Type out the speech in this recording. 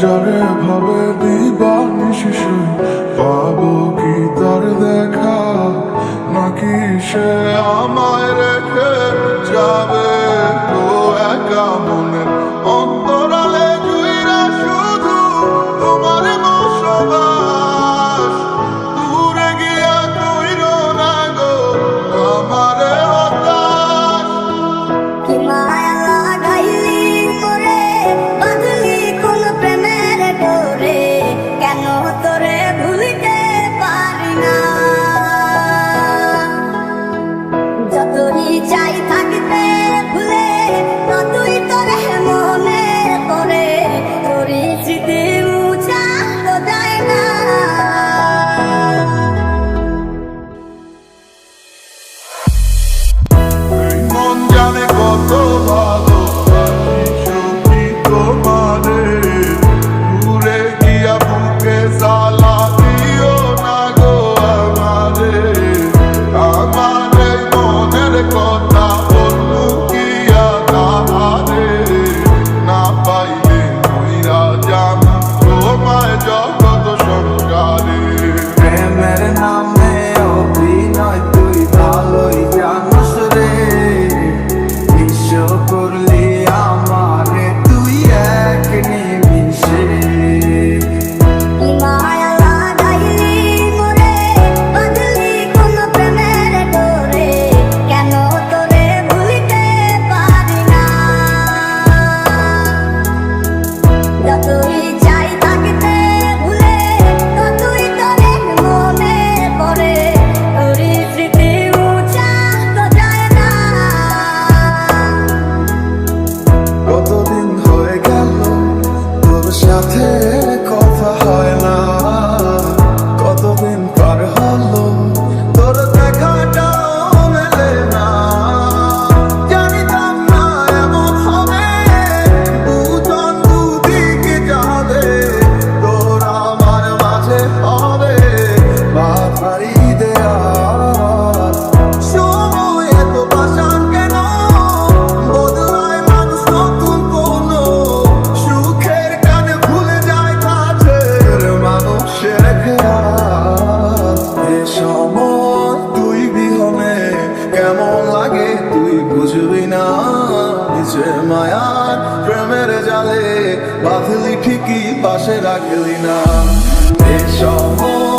যারে ভাবে দিবানিশি পাবো কি তার দেখা, নাকি সে আমায় রেখে যাবে তো একা মনের অন্তরালে জুইরা শুধু তোমার বসবাস। দূরে গিয়া কইরো না গো আমারে হতাশ। কি মায়া লাগাইলি মোরে, বাঁধলি কোন প্রেমের ডোরে, কেন তোরে ভুলিতে পারি না। যতই চাই থাকতে ভুলে, ততই তোরে মনে পড়ে, তোরই স্মৃতি মুছা তো যায় না। এই মন জানে কত ভালোবাসি সত্যি তোমারে, দূরে গিয়া বুকে জ্বালা দিও না গো আমারে। আমার এই মনের কথা লুকিয়া তাহারে, না পাইলে মইরা যাম তোমায় জগৎ সংসারে। প্রেমের নামে অভিনয় তুই ভালোই জানিস রে, বিশ্ব করলি আমারে তুই এক নিমিষে। কি মায়া লাগাইলি মোরে, বাঁধলি কোন প্রেমের ডোরে, কেন তোরে ভুলিতে পারি না। যতই চাই থাকতে ভুলে, ততই তোরে মনে পড়ে, তোরই স্মৃতি মুছা তো যায় না। কতদিন হয়ে গেল তোর সাথে কথা হয় না, কতদিন পার হলো তোর দেখাটাও মেলে না। জানিতাম না এমন হবে, দুজন দুদিকে যাবে, তোর আমার মাঝে হবে বাধারি দেয়া। সময় এত পাষাণ কেন, বদলায় মানুষ নতুন কোনো সুখের কানে ভুলে যায় কাছের মানুষের খেয়াল। এ সময় তুই বিহনে কেমন লাগে তুই বুঝবি না, যে মায়ার প্রেমের জালে বাঁধলি ঠিকই পাশে রাখলি না। এ সময়